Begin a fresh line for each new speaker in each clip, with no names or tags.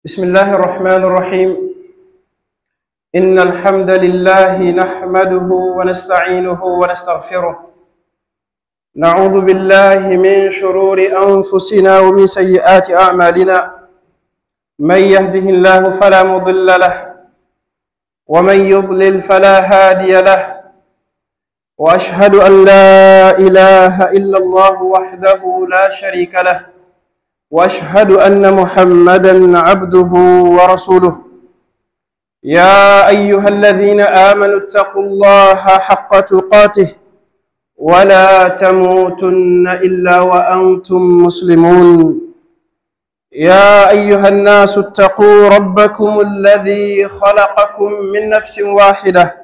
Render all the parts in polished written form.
بسم الله الرحمن الرحيم إن الحمد لله نحمده ونستعينه ونستغفره نعوذ بالله من شرور أنفسنا ومن سيئات أعمالنا من يهده الله فلا مضل له ومن يضلل فلا هادي له وأشهد أن لا إله إلا الله وحده لا شريك له وأشهد أن محمدًا عبده ورسوله يا أيها الذين آمنوا اتقوا الله حق تقاته ولا تموتن إلا وأنتم مسلمون يا أيها الناس اتقوا ربكم الذي خلقكم من نفس واحدة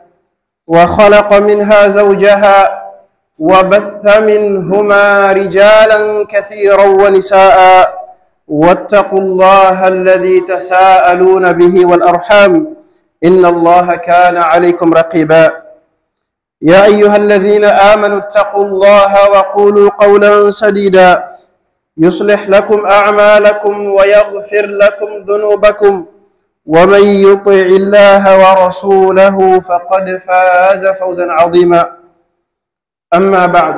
وخلق منها زوجها وبث منهما رجالا كثيرا ونساء واتقوا الله الذي تساءلون به والأرحام إن الله كان عليكم رقيبا يا أيها الذين آمنوا اتقوا الله وقولوا قولا سديدا يصلح لكم أعمالكم ويغفر لكم ذنوبكم ومن يطع الله ورسوله فقد فاز فوزا عظيما أما بعد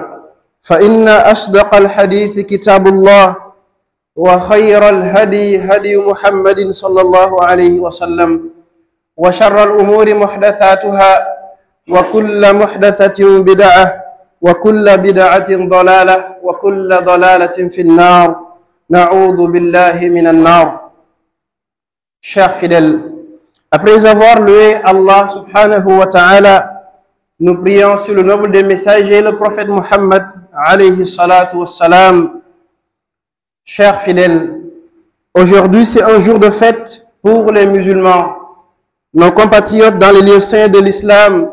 فإن أصدق الحديث كتاب الله وخير الهدي هدي محمد صلى الله عليه وسلم وشر الأمور محدثاتها وكل محدثة بدعة وكل بدعة ضلالة وكل ضلالة في النار نعوذ بالله من النار. Chers fidèles, après avoir loué Allah subhanahu wa ta'ala, nous prions sur le noble des messagers, le prophète Muhammad alayhi salatu wassalam. Chers fidèles, aujourd'hui c'est un jour de fête pour les musulmans. Nos compatriotes dans les lieux saints de l'islam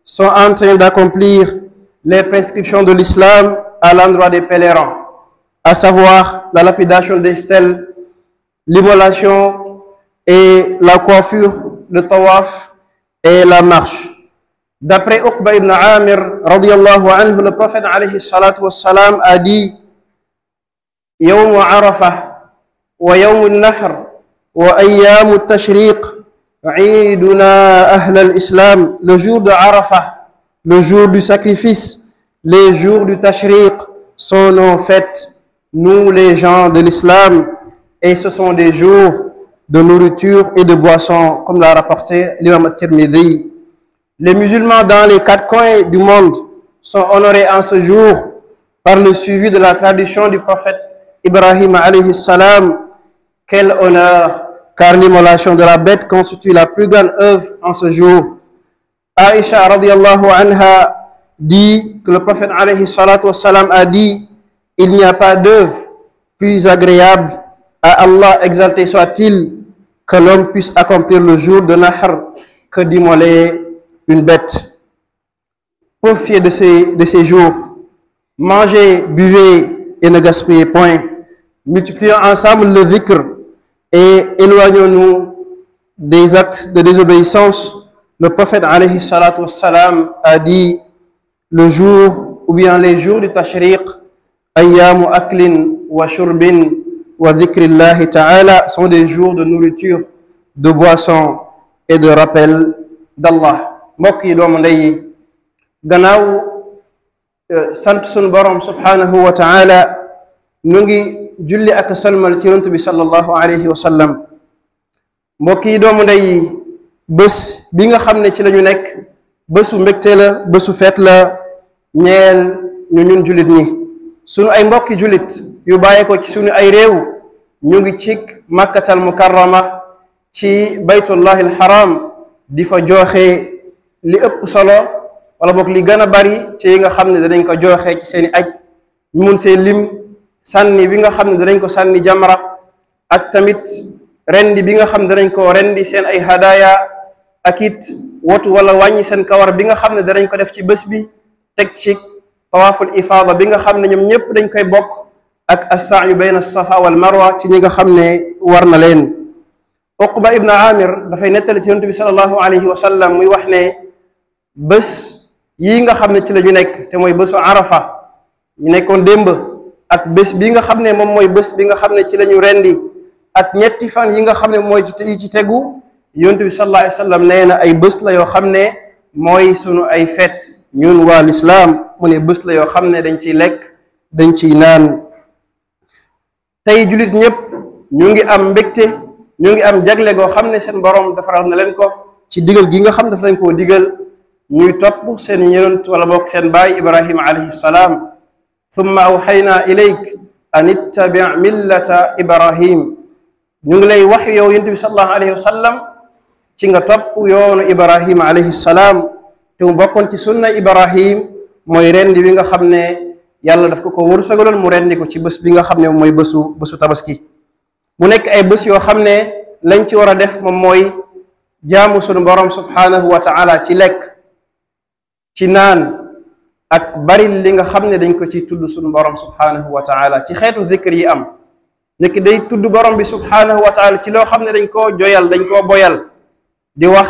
sont en train d'accomplir les prescriptions de l'islam à l'endroit des pèlerins, à savoir la lapidation des stèles, l'immolation et la coiffure, le tawaf et la marche. D'après Uqba ibn Amir, radiyallahu anhu, le prophète alayhi salatu wassalam a dit Yawm Arafah wa Yawm al-Nahr wa Ayyam al-Tashriq Eiduna Ahl al-Islam. Le jour de Arafah, le jour du sacrifice, les jours du Tashriq sont nos fêtes, nous les gens de l'islam, et ce sont des jours de nourriture et de boissons, comme l'a rapporté l'imam at-Tirmidhi. Les musulmans dans les quatre coins du monde sont honorés en ce jour par le suivi de la tradition du prophète Ibrahim alayhi salam. Quel honneur, car l'immolation de la bête constitue la plus grande œuvre en ce jour. Aïcha radiyallahu anha dit que le prophète alayhi salatu wassalam a dit il n'y a pas d'œuvre plus agréable à Allah exalté soit-il que l'homme puisse accomplir le jour de Nahr que d'immoler une bête. Profitez de ces jours, mangez, buvez et ne gaspillez point. Multiplions ensemble le dhikr et éloignons-nous des actes de désobéissance. Le prophète alayhi salatu wassalam a dit le jour ou bien les jours du tashriq, ayyamu aklin wa shurbin wa dhikrillahi ta'ala, sont des jours de nourriture, de boisson et de rappel d'Allah. mbokk yi doomu ndey yi gannaaw sant sunu borom subhanahu wa ta'ala ñu ngi julli ak salmal ci yonent bi sallallahu alayhi wa sallam. mbokk yi doomu ndey yi bés bi nga xam ne ci la ñu nekk bésu mbégte la, bésu feet la ñeel ñu ñun jullit ñi. sunu ay mbokki jullit yu bàyyee ko ci sunu ay réew ñu ngi ci makkatal mukarrama ci baytullahi alharam di fa joxe li ëpp solo wala boog li gën a bari ci yi nga xam ne danañ ko joxe ci seeni aj. ñu mun see lim sànni bi nga xam ne danañ ko sànni jamra, ak tamit rendi bi nga xam ne danañ ko rendi seen ay hadaya, ak it wotu wala wàññi seen kawar bi nga xam ne danañ ko def ci bés bi, teg ci tawaaful ifaada bi nga xam ne ñoom ñëpp dañ koy bokk, ak as-sa'yu bayna as-safa wal marwa ci ñi nga xam ne war na leen. Uqba ibn Amir dafay nettali ci yonent bi sallallahu alayhi wa sallam muy wax ne bés yii nga xam ne ci la ñu nekk te mooy bésu Arafa ñu nekkoon démb, ak bés bi nga xam ne moom mooy bés bi nga xam ne ci la ñu rendi ak ñetti fan yi nga xam ne mooy ci tegu yonent bi sallallahu alayhi wa sallam nee na ay bés la yoo xam ne mooy sunu ay fête ñun waa lislaam mu ne bés la yoo xam ne dañ ciy lekk dañ ciy naan tey jullit ñëpp ñu ngi am mbégte ñu ngi am jagle goo xam ne seen borom defaral na leen ko ci digal gi nga xam daf lañ koo digal ñuy topp seen yonent wala bokk seen baay Ibrahima alayhi salaam thumma awxaynaa ilayk an ittabi millata Ibrahim ñu ngi lay wax yow yonent bi sallallahu alayhi wa sallam ci nga topp yoonu Ibrahima alayhi salaam te mu bokkoon ci sunna Ibrahim mooy rendi bi nga xam ne yàlla daf ko wërsëgaloon mu rendi ko ci bés bi nga xam ne mooy bésu tabaski mu nekk ay bés yoo xam ne lañ ci war a def moom mooy jaamu sunu borom subhanahu wa ta'ala ci lekk ci naan ak bari li nga xam ne dañ ko ci tudd sunu borom subhanahu wa ta'ala ci xeetu zikr yi am nekk day tudd borom bi subhanahu wa ta'ala ci loo xam ne dañ koo joyal dañ koo boyal di wax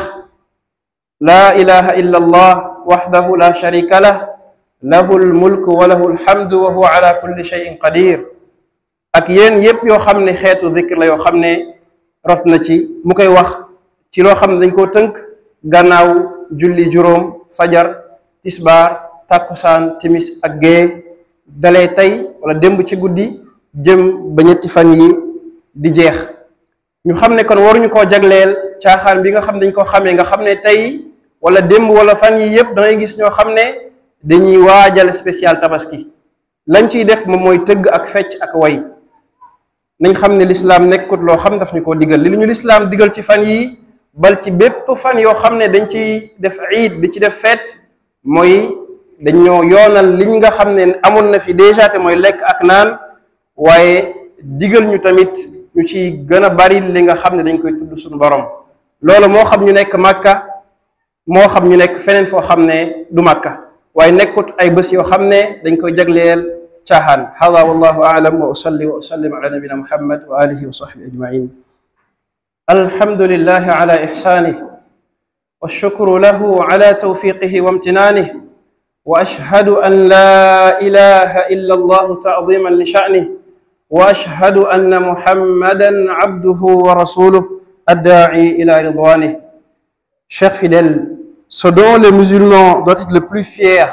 laa ilaha illa allah wahdahu la sharika lah lahu almulku wa lahu alhamdu wa huwa ala kulli shay'in qadir ak yéen yépp yoo xam ne xeetu zikr la yoo xam ne rot na ci mu koy wax ci loo xam ne dañ koo tënk gannaaw julli juróom fajar tisbaar takkusaan timis ak gée dalee tey wala démb ci guddi jëm ba ñetti fan yi di jeex ñu xam ne kon waruñu koo jagleel caaxaan bi nga xam dañ ko xamee nga xam ne tey wala démb wala fan yi yépp dangay gis ñoo xam ne dañuy waajal spécial tabaski lañ ciy def moom mooy tëgg ak fecc ak way nañ xam ne lislaam nekkut loo xam daf ñu koo digal li ñu lislaam digal ci fan yi bal ci bépp fan yoo xam ne dañ ciy def iid di ci def fête mooy dañoo yoonal liñ nga xam ne amoon na fi déjà te mooy lekk ak naan waaye digal ñu tamit ñu ci gën a bari li nga xam ne dañ koy tudd suñu borom loolu moo xam ñu nekk Makka moo xam ñu nekk feneen foo xam ne du Makka waaye nekkut ay bés yoo xam ne dañ koy jagleel caaxaan hada wallahu a'lam wa usalli wa usallim ala nabina muhammad wa alihi wa sahbihi ajma'in alhamdulillahi ala ihsanihi wa shukru lahu ala tawfiqihi wa imtinanihi wa ashhadu an la ilaha illa allah ta'ziman li sha'nihi wa ashhadu anna muhammadan abduhu wa rasuluhu ad-da'i ila ridwanihi. Chers fidèles, ce dont les musulmans doivent être le plus fiers,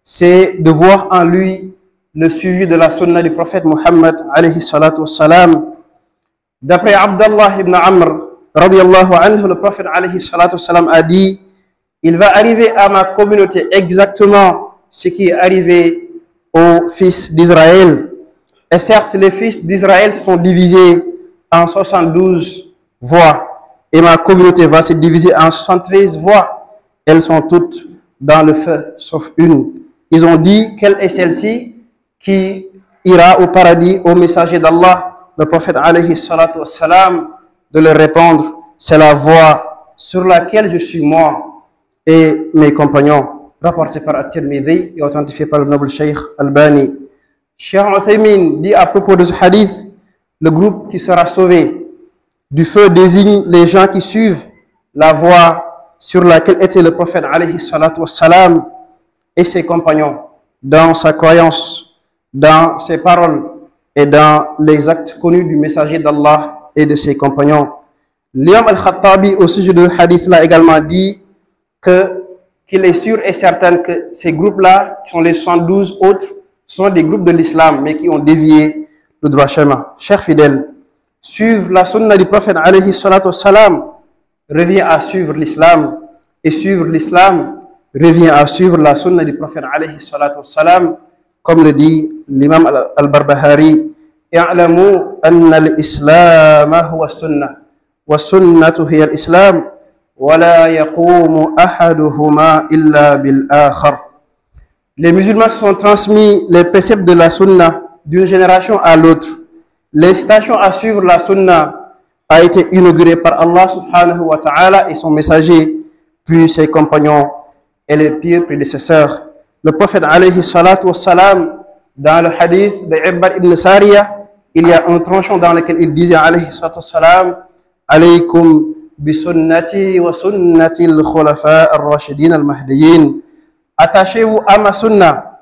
c'est de voir en lui le suivi de la sunna du prophète Muhammad alayhi salatu wassalam. D'après Abdallah ibn Amr radiyallahu anhu, le prophète alayhi salatu wassalam a dit: il va arriver à ma communauté exactement ce qui est arrivé aux fils d'Israël. Et certes, les fils d'Israël sont divisés en 72 voix. Et ma communauté va se diviser en 73 voix. Elles sont toutes dans le feu, sauf une. Ils ont dit, quelle est celle-ci qui ira au paradis au messager d'Allah, le prophète alayhi salatu wassalam, de leur répondre, c'est la voie sur laquelle je suis moi et mes compagnons, rapporté par At-Tirmidhi et authentifié par le noble Cheikh Albani. Cheikh Uthaymin dit à propos de ce hadith, le groupe qui sera sauvé du feu désigne les gens qui suivent la voie sur laquelle était le prophète alayhi salatu wassalam et ses compagnons dans sa croyance, dans ses paroles et dans les actes connus du messager d'Allah et de ses compagnons. L'imam al-Khattabi au sujet de ce hadith-là également dit qu'il est sûr et certain que ces groupes-là, qui sont les 72 autres, sont des groupes de l'islam mais qui ont dévié le droit chemin. Chers fidèles, suivre la sunna du prophète alayhi salatu wassalam revient à suivre l'islam, et suivre l'islam revient à suivre la sunna du prophète alayhi salatu wassalam, comme le dit l'imam al-Barbahari: i'lamu anna al-islam huwa sunnah wa sunnatu hiya al-islam wa la yaqumu ahaduhuma illa bil akhar. Les musulmans se sont transmis les préceptes de la sunna d'une génération à l'autre. L'incitation à suivre la sunna a été inaugurée par Allah subhanahu wa ta'ala et son messager, puis ses compagnons et les pires prédécesseurs. Le prophète alayhi salatu wassalam, dans le hadith d'Irbad ibn Sariya, il y a un tranchant dans lequel il disait alayhi salatu wassalam: alaykum bi sunnati wa sunnati al-khulafa ar-rashidin al-mahdiyyin. Attachez-vous à ma sunna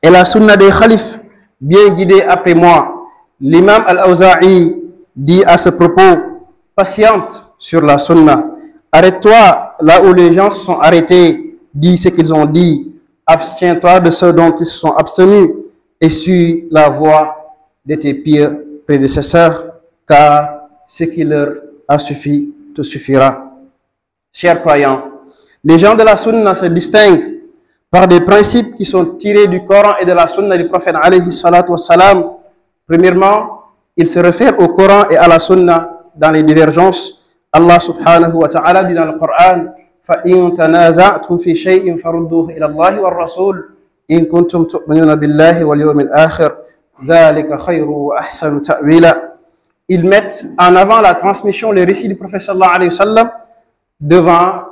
et la sunna des khalifes bien guidés après moi. L'imam Al-Awza'i dit à ce propos, patiente sur la sunna. Arrête-toi là où les gens se sont arrêtés, dis ce qu'ils ont dit, abstiens-toi de ce dont ils se sont abstenus et suis la voie de tes pieux prédécesseurs, car ce qui leur a suffi te suffira. Chers croyants, les gens de la sunna se distinguent par des principes qui sont tirés du Coran et de la sunna du prophète alayhi salatu wassalam. Premièrement, ils se réfèrent au Coran et à la sunna dans les divergences. Allah subhanahu wa ta'ala dit dans le Coran, فَإِن تَنَازَعْتُمْ فِي شَيْءٍ فَرُدُّوهُ إِلَى اللَّهِ وَالرَّسُولِ إِن كُنتُمْ تُؤْمِنُونَ بِاللَّهِ وَالْيَوْمِ الْآخِرِ ذَلِكَ خَيْرٌ وَأَحْسَنُ تَأْوِيلًا. Ils mettent en avant la transmission, les récits du prophète sallallahu alayhi wa sallam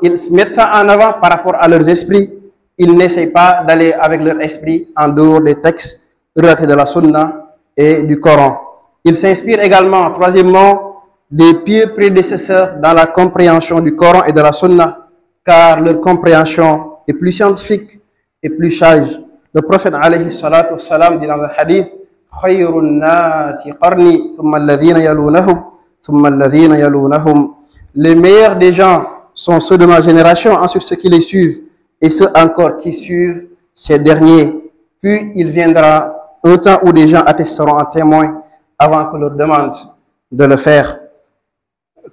ils mettent ça en avant par rapport à leurs esprits. Ils n'essayent pas d'aller avec leur esprit en dehors des textes relatés de la sunna et du Coran. Ils s'inspirent également, troisièmement, des pieux prédécesseurs dans la compréhension du Coran et de la sunna, car leur compréhension est plus scientifique et plus sage. Le prophète alayhi salatu wassalam dit dans le hadith, خير الناس قرني ثم الذين يلونهم ثم الذين يلونهم. Les meilleurs des gens sont ceux de ma génération, ensuite ceux qui les suivent, et ceux encore qui suivent ces derniers. Puis il viendra un temps où des gens attesteront en témoin avant qu'on leur demande de le faire.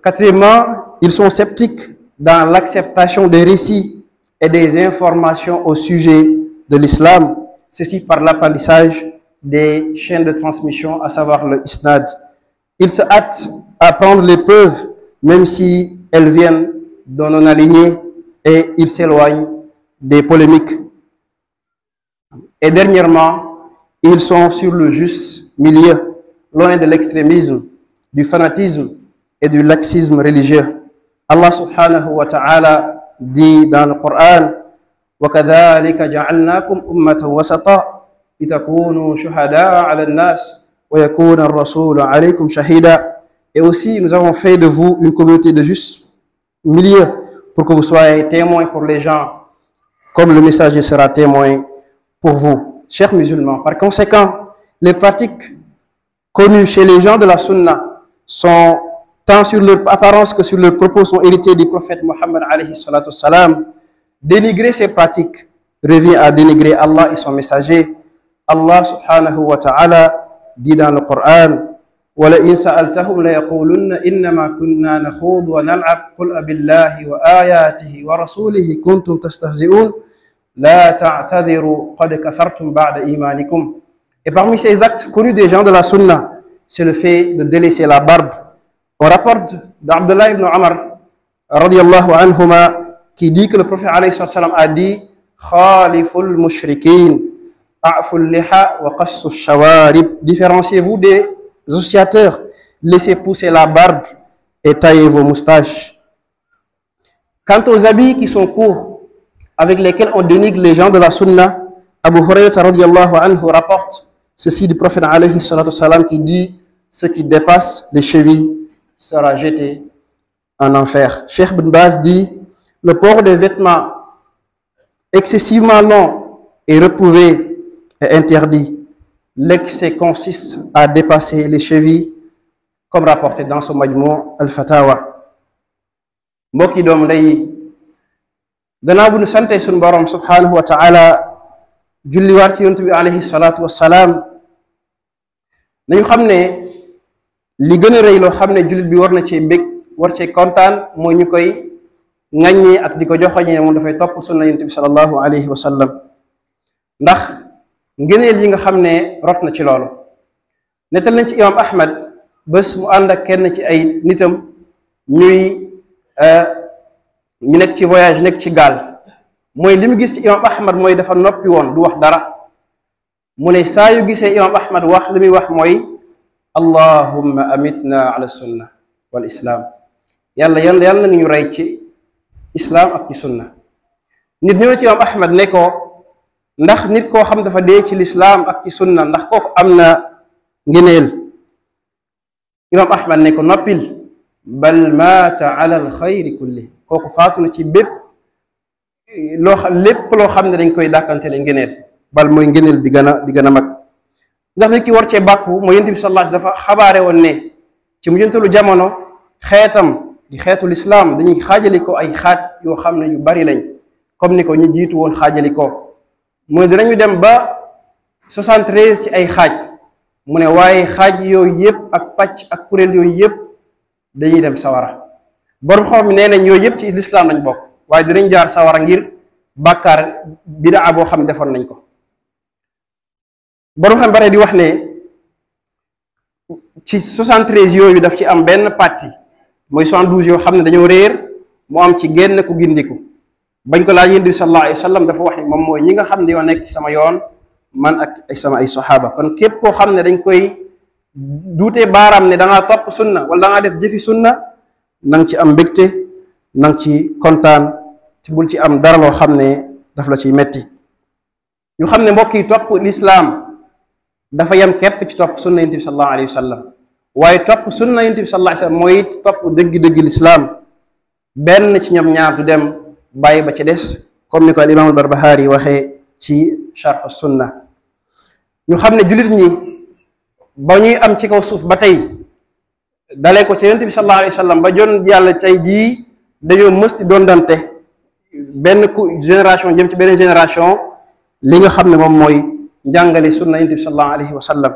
Quatrièmement, ils sont sceptiques dans l'acceptation des récits et des informations au sujet de l'islam, ceci par l'apprentissage des chaînes de transmission, à savoir le isnad. Ils se hâtent à prendre les preuves, même si elles viennent de non-alignés, et ils s'éloignent des polémiques. Et dernièrement, ils sont sur le juste milieu, loin de l'extrémisme, du fanatisme et du laxisme religieux. Allah subhanahu wa ta'ala dit dans le Coran, وَكَذَلِكَ جَعَلْنَاكُمْ أُمَّةً وَسَطًا لِتَكُونُوا شُهَدَاءَ عَلَى النَّاسِ وَيَكُونَ الرَّسُولُ عَلَيْكُمْ شَهِيدًا. Et aussi, nous avons fait de vous une communauté de juste milieu pour que vous soyez témoins pour les gens, comme le messager sera témoin pour vous. Chers musulmans, par conséquent, les pratiques connues chez les gens de la sunna sont, tant sur leur apparence que sur leurs propos, sont héritées du prophète Mohammed alayhi salatu wassalam. Dénigrer ces pratiques revient à dénigrer Allah et son messager. Allah subhanahu wa ta'ala dit dans le Coran, وَلَئِنْ سَأَلْتَهُمْ لَيَقُولُنَّ إِنَّمَا كُنَّا نَخُوضُ وَنَلْعَبْ قُلْ أَبِاللَّهِ وَآيَاتِهِ وَرَسُولِهِ كُنْتُمْ تَسْتَهْزِئُونَ لَا تَعْتَذِرُوا قَدْ كَفَرْتُمْ بَعْدَ إِيمَانِكُمْ. Et parmi ces actes connus des gens de la sunna, c'est le fait de délaisser la barbe. On rapporte d'Abdullah ibn Umar radiyallahu anhuma qui dit que le prophète alayhi sallam a dit Khaliful mushrikin a'ful liha wa qassu shawarib. Différenciez-vous des associateurs, laissez pousser la barbe et taillez vos moustaches. Quant aux habits qui sont courts, avec lesquels on dénigre les gens de la sunna, Abu Hurayra radiyallahu anhu rapporte ceci du prophète alayhi salatu wassalam qui dit ce qui dépasse les chevilles sera jeté en enfer. Cheikh Ibn Baz dit le port des vêtements excessivement longs est réprouvé et interdit. L'excès consiste à dépasser les chevilles, comme rapporté dans ce Majmou al-Fatawa. Mbokki doom ndey gannaaw bu ñu sante suñu borom subhanahu wa ta'ala julliwaat ci yonent bi alayhi salatu wassalaam nañu xam ne li gën a rëy loo xam ne jullit bi war na cee bég war cee kontaan mooy ñu koy ŋàññee ak di ko joxoñee moom dafay topp sunna yonent bi sallallahu alayhi wa sallam ndax ngëneel yi nga xam ne rot na ci loolu. nettal nañ ci imam Ahmad bés mu ànd ak kenn ci ay nitam ñu nekk ci voyage nekk ci gaal mooy li mu gis ci imam Ahmad mooy dafa noppi woon du wax dara mu ne saa yu gisee imam Ahmad wax li muy wax mooy allahumma amitna ala sunna wal islam. yàlla na ñu rey ci islam ak ci sunna. nit ñëw ci imam Ahmad ne ko ndax nit koo xam dafa dee ci lislaam ak ci sunna ndax kooku am na ngëneel. imam Ahmad ne ko noppil bal maata ala al xayri kulli, kooku faatu na ci bépp lépp loo xam ne dañ koy dàkkantele ngëneel, bal mooy ngëneel bi gën a mag. ndax nit ki war cee bàkku mooy yonent bi sallallahu alayhi wasallam dafa xabaare woon ne ci mujjantalu jamono xeetam di xeetu lislaam dañuy xaajali ko ay xaaj yoo xam ne yu bari lañ comme ni ko ñu jiitu woon xaajali ko mu ne dinañu dem ba 73 ci ay xaaj mu ne waaye xaaj yooyu yëpp ak pàcc ak kuréel yooyu yëpp dañuy dem sawara borom xam mi nee nañ yooyu yëpp ci lislaam lañ bokk waaye dinañ jaar sawara ngir bàkkaar bidaa boo xam ne defoon nañ ko borom xam bare di wax ne ci 73 yooyu daf ci am benn pàcc mooy 72 yoo xam ne dañoo réer mu am ci génn ku gindiku bañ ko laaj Yonent bi sallallahu alayhi wa sallam dafa wax ne moom mooy ñi nga xam ne yoo nekk ci sama yoon man ak ay saxaaba kon képp koo xam ne dañ koy duutee baaraam ne da ngaa topp sunna wala da ngaa def jëfi sunna na nga ci am mbégte na nga ci kontaan ci bul ci am dara loo xam ne daf la ciy metti ñu xam ne mbokk yi topp lislaam dafa yem képp ci topp sunna Yonent bi sallallahu alayhi wa sallam waaye topp sunna Yonent bi sallallahu alayhi wa sallam mooy it topp dëgg-dëgg lislaam benn ci ñoom ñaar du dem bàyyi ba ci des comme ni ko al imaamul Barbahari waxee ci sharh sunna ñu xam ne jullit ñi ba ñuy am ci kaw suuf ba tey dalee ko ci Yonent bi sallallahu alayhi wa sallam ba jon yàlla tey jii dañoo mësti doon dante benn génération jëm ci beneen génération li nga xam ne moom mooy njàngale sunna Yonent bi sallallahu alayhi wa sallam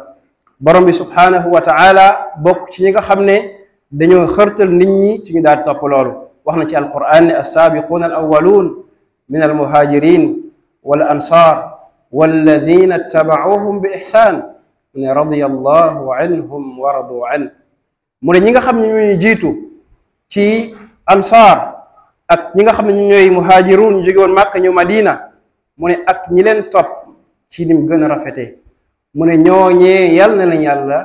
borom bi subhanahu wa taala bokk ci ñi nga xam ne dañoo xërtal nit ñi ci ñu daal topp loolu wax na ci alquran ne assaabiquuna al awwaluun min al muhajirin wal ansar walladina ittabauhum bi ihsan mu ne radiyallahu anhum wa radu an mu ne ñi nga xam ne ñooy jiitu ci ansaar ak ñi nga xam ne ñu ñooy muhaajiruun ñu jóge woon Màkka ñëw Madina mu ne ak ñi leen topp ci nim gën a rafetee mu ne ñooñee yàlla na leen yàlla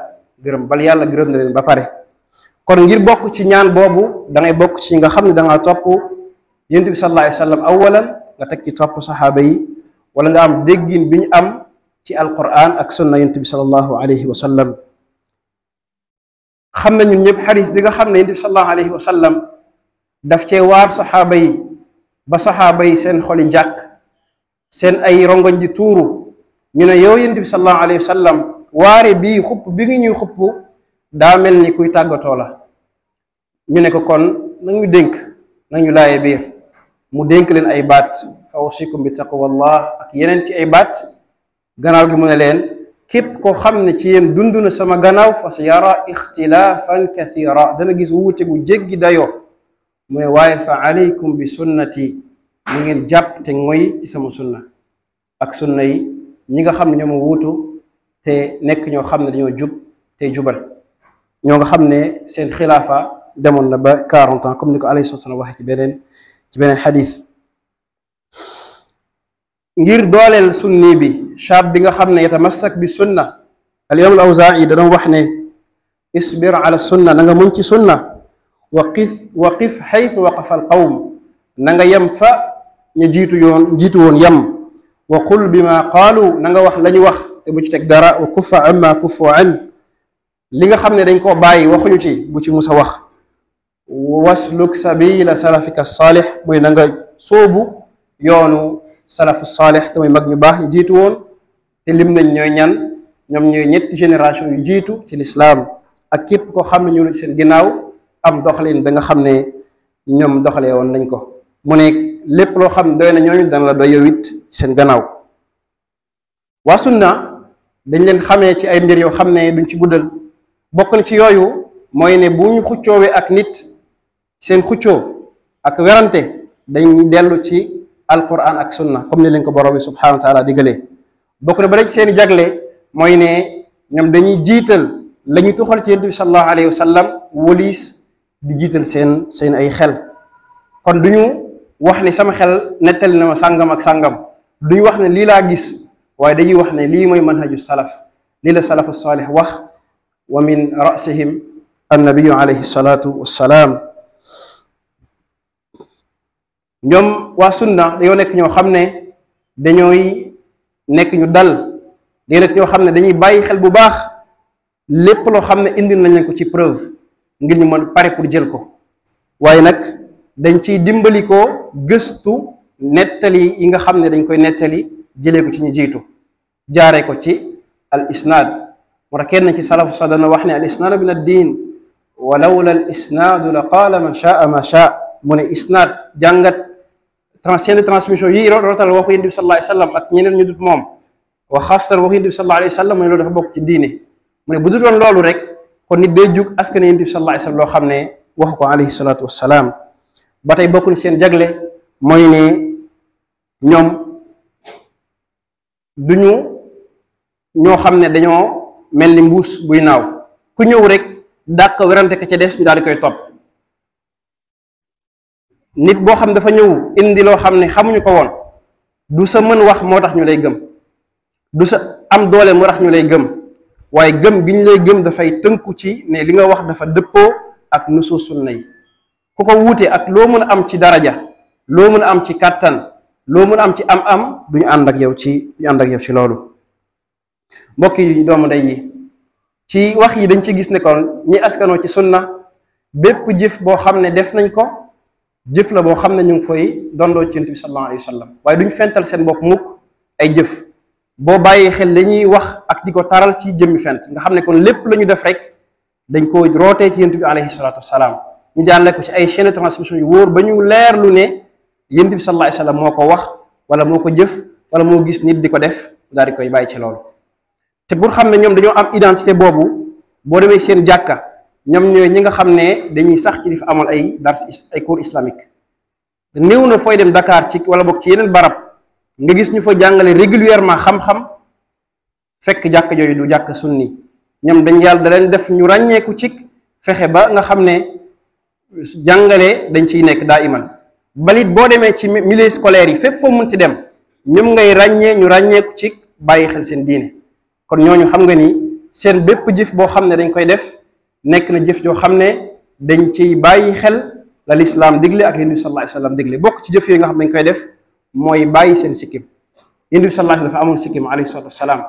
gërëm bal yàlla gërëm na leen ba pare kon ngir bokk ci ñaan boobu da ngay bokk ci nga xam ne da ngaa topp Yonent bi sallallahu alayhi wa sallam awalan nga teg ci topp saxaaba yi wala nga am déggin bi ñu am ci alquran ak sunna Yonent bi sallallahu alayhi wa sallam xam na ñun ñëpp xadis bi nga xam ne Yonent bi sallallahu alayhi wa sallam daf cee waar saxaaba yi ba saxaaba yi seen xoli jàkk seen ay rongoñ di tuuru ñu ne yow Yonent bi sallallahu alayhi wa sallam waare bii xupp bi ngi ñuy xupp daa mel ni kuy tàggatoo la ñu ne ko kon nañu dénk nañu laaye biir mu dénk leen ay baat awsikum bi taqwallah ak yeneen ci ay baat gannaaw gi mu ne leen képp koo xam ne ci yéen dund na sama gannaaw fa sa yara ixtilaafan kathira dana gis wuute gu jéggi dayoo mu ne waaye fa alaykum bi sunnati mu ngeen jàpp te ngoy ci sama sunna ak sunna yi ñi nga xam ne ñoo ma wuutu te nekk ñoo xam ne dañoo jub te jubal ñoo nga xam ne seen xilaafa demoon na ba 40 ans comme ni ko alayhi salaam waxee ci beneen xadis ngir dooleel sunni bi shaab bi nga xam ne yatamassak bi sunna al imam al awzaa'i da doon wax ne isbir ala sunna na nga muñ ci sunna waqif xaytu waqafa al qawm na nga yem fa ñu jiitu woon yem wa qul bima qaalu na nga wax la ñu wax te bu ci teg dara wa kuffa amma kuffu an li nga xam ne dañ koo bàyyi waxuñu ci bu ci musa wax wasluk sabila salafika saalix muy na nga sóobu yoonu salafu saalix te muy mag ñu baax ñu jiitu woon te lim nañ ñooy ñan ñoom ñooy ñetti génération yu jiitu ci lislaam ak képp koo xam ne ñu seen ginnaaw am doxalin ba nga xam ne ñoom doxalee woon nañ ko mu ne lépp loo xam ne doy na ñooñu dana la doy yow it ci seen gannaaw waa sunna dañ leen xamee ci ay mbir yoo xam ne duñ ci guddal bokk na ci yooyu mooy ne bu ñu xuccoowee ak nit seen xuccoo ak werante dañ dellu ci alquran ak sunna comme ni leen ko borom bi subhanahu wa taala digalee bokk na ba ci seeni jagle mooy ne ñoom dañuy jiital la ñu tuxal ci Yonent bi sallallahu alayhi wa sallam waliis di jiital seen ay xel kon duñu wax ne sama xel nettali na ma sàngam ak sàngam duñu wax ne lii laa gis waaye dañuy wax ne lii mooy manhaju salaf lii la salafu saalih wax wa min rasihim annabiyu alayhi salaatu wassalaam ñoom waa sunna dañoo nekk ñoo xam ne dañooy nekk ñu dal dañoo nekk ñoo xam ne dañuy bàyyi xel bu baax lépp loo xam ne indil nañ leen ko ci preuve ngir ñu mën pare pour jël ko waaye nag dañ ciy dimbali ko gëstu nettali yi nga xam ne dañ koy nettali jëlee ko ci ñu jiitu jaaree ko ci al isnaad moo tax kenn ci salafu sa dana wax ne al isnaadu min ad diin wa lawla al isnaadu la qaala man shaa ma shaa mu ne isnaad jàngat seen transmission yi rootal waxu yonent bi sallallahu alayhi wa sallam ak ñeneen ñu dut moom wa xaasatan waxu yonent bi sallallahu alayhi wa sallam mu ne loolu dafa bokk ci diine mu ne bu dul woon loolu rek kon nit day jug askan yonent bi sallallahu alayhi wa sallam loo xam ne waxu ko alayhi salaatu wassalaam ba tey bokkuñ seen jagle mooy ne ñoom duñu ñoo xam ne dañoo mel ni mbuus buy naaw ku ñëw rek dàq werante ka ca des ñu daal di koy topp nit boo xam dafa ñëw indi loo xam ne xamuñu ko woon du sa mën wax moo tax ñu lay gëm du sa am doole moo tax ñu lay gëm waaye gëm gi ñu lay gëm dafay tënku ci ne li nga wax dafa dëppoo ak nusuus sunna yi ku ko wuute ak loo mën a am ci daraja loo mën a am ci kàttan loo mën a am ci am-am duñu ànd ak yow ci loolu mbokk yi doomu ndey yi ci wax yi dañ ci gis ne kon ñi askanoo ci sunna bépp jëf boo xam ne def nañ ko jëf la boo xam ne ñu ngi koy dondoo ci Yonent bi sallallahu alayhi wa sallam waaye duñ fental seen bopp mukk ay jëf boo bàyyi xel la ñuy wax ak di ko taral ci jëmmi fent nga xam ne kon lépp la ñu def rek dañ ko rootee ci Yonent bi alayhi salaatu wasalaam ñu jaarale ko ci ay chaîne de transmission yu wóor ba ñu leerlu ne Yonent bi sallallahu alayhi wa sallam moo ko wax wala moo ko jëf wala moo gis nit di ko def daal di koy bàyyi ci loolu te pour xam ne ñoom dañoo am identité boobu boo demee seen jàkka ñoom ñooy ñi nga xam ne dañuy sax ci di fa amal ay dars ay cours islamique néew na fooy dem Dakar ci wala boog ci yeneen barab nga gis ñu fa jàngale régulièrement xam-xam fekk jàkka jooyu du jàkka sunni ñoom dañ yàlla da leen def ñu ràññeeku ci fexe ba nga xam ne jàngale dañ ciy nekk daa iman balit boo demee ci milieu scolaire yi fépp foo munti dem ñoom ngay ràññee ñu ràññeeku ci bàyyi xel seen diine kon ñooñu xam nga ni seen bépp jëf boo xam ne dañ koy def nekk na jëf joo xam ne dañ ciy bàyyi xel la lislaam digle ak Yonent bi sallallahu alayhi wa sallam digle bokk ci jëf yooyu nga xam ne dañ koy def mooy bàyyi seen sikkim Yonent bi sallallahu alayhi wa sallam dafa amoon sikkim alayhi salaatu wasalaam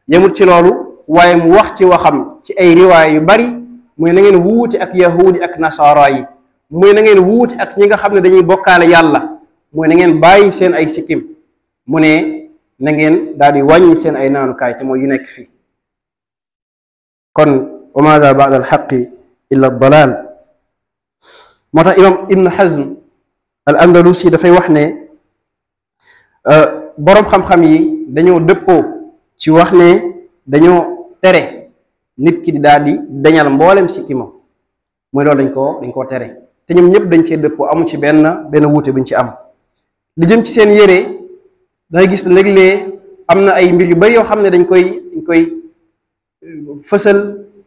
yemut ci loolu waaye mu wax ci waxam ci ay riwaay yu bari muy na ngeen wuute ak yahudi ak nasaara yi muy na ngeen wuute ak ñi nga xam ne dañuy bokkaale yàlla muy na ngeen bàyyi seen ay sikkim mu ne na ngeen daal di wàññi seen ay naanukaay te mooy yu nekk fii kon wa maada baada alxaqi illa dalal moo tax imam ibnu hazm al andalusi dafay wax ne boroom xam-xam yi dañoo dëppoo ci wax ne dañoo tere nit ki di daal di dañal mboolem sikkimam mooy loolu dañ koo tere te ñoom ñëpp dañ cee dëppoo amu ci benn wuute buñ ci am li jëm ci seen yére dangay gis ne léeg-léeg am na ay mbir yu bari yoo xam ne dañ koy fësal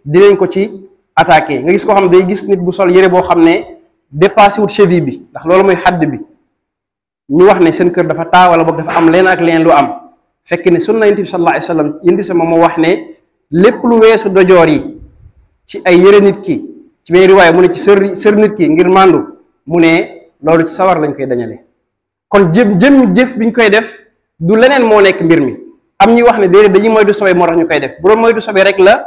dinañ ko ci attaqué nga gis koo xam ne day gis nit bu sol yére boo xam ne dépassé wut cheville bi ndax loolu mooy xadd bi ñu wax ne seen kër dafa taa wala boog dafa am leen ak leen lu am fekk ne sunna Yonent bi sallallahu alayhi wa sallam Yonent bi sama moo wax ne lépp lu weesu dojoor yi ci ay yére nit ki ci benn riwaaya mu ne ci sër nit ki ngir màndu mu ne loolu ci sawar lañ koy dañale kon jëf biñ koy def du leneen moo nekk mbir mi am ñuy wax ne déedéet dañuy moytu sobe moo tax ñu koy def bu doon moytu sobe rek la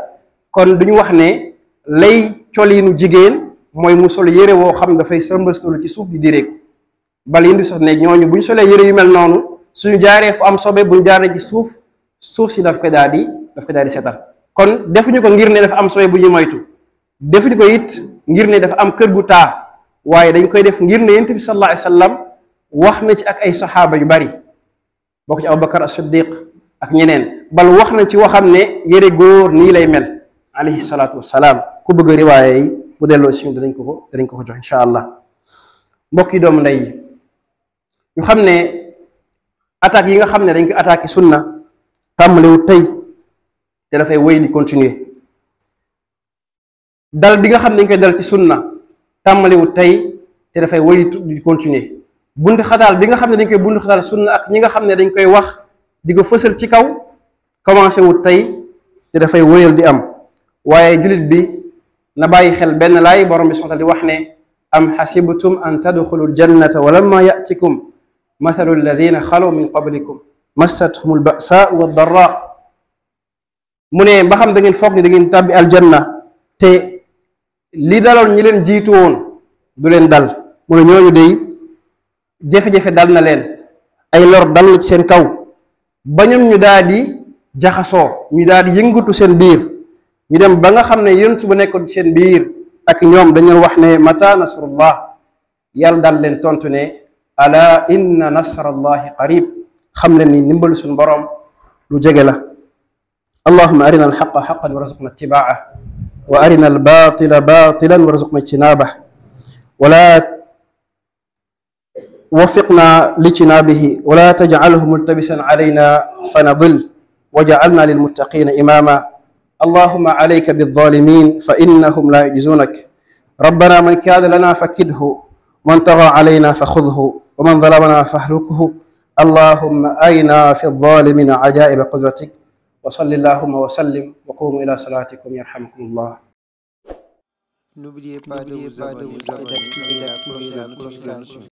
kon duñu wax ne lay coliinu jigéen mooy mu sol yére woo xam dafay sëmbastalu ci suuf di direeku bal yi sax ne ñooñu bu ñu solee yére yu mel noonu suñu jaaree fu am sobe buñ jaaree ci suuf si daf koy daal di setal kon defuñu ko ngir ne dafa am sobe bu ñu moytu defuñu ko it ngir ne dafa am kër gu taa waaye dañ koy def ngir ne Yonent bi sallallahu alayhi wa sallam wax na ci ak ay saxaaba yu bari bokk ci Abubakar as-Siddiq ak ñeneen bal wax na ci waxam ne yére góor nii lay mel alayhi salaatu wassalaam ku bëgg riwaaya yi bu delloo si ñun danañ ko jox insha allah mbokk yi doomu ndey yi ñu xam ne attaques yi nga xam ne dañ koy attaqué sunna tàmbaliwu tey te dafay wéy di continuer dal bi nga xam ne dañ koy dal ci sunna tàmbaliwu tey te dafay wéy di continuer bundi xataal bi nga xam ne dañ koy bundi xataal sunna ak ñi nga xam ne dañ koy wax di ko fësal ci kaw commencé wu tey te dafay wéyal di am waaye jullit bi na bàyyi xel benn laay borom bi subhaanahu wa ta'aala di wax ne am xasibtum an tadxulu ljannata wa lamma ya'tikum mathalu alladina xalaw min qablikum massathum alba'saa wa darraa mu ne ba xam da ngeen foog ni da ngeen tàbbi aljanna te li daloon ñi leen jiitu woon du leen dal mu ne ñooñu day jafe-jafe dal na leen ay lor dal na ci seen kaw ba ñoom ñu daal di jaxasoo ñu daal di yëngatu seen biir ñu dem ba nga xam ne yonent bu nekkoon seen biir ak ñoom dañu wax ne mata nasrullah yàlla daal leen tontu ne ala inna nasrallahi qarib xam leen ni ndimbalu suñu boroom lu jege la allahuma arina alxaqa xaqan warzuqna ittibaa'a wa arina albatila batilan warzuqna ijtinaabah wala وفقنا لاجتنابه ولا تجعله ملتبسا علينا فنضل وجعلنا للمتقين إماما اللهم عليك بالظالمين فإنهم لا يعجزونك ربنا من كاد لنا فكده ومن طغى علينا فخذه ومن ظلمنا فاهلكه اللهم أرنا في الظالمين عجائب قدرتك وصل اللهم وسلم وقوموا إلى صلاتكم يرحمكم الله.
N'oubliez pas de vous abonner et d'activer la cloche de notification.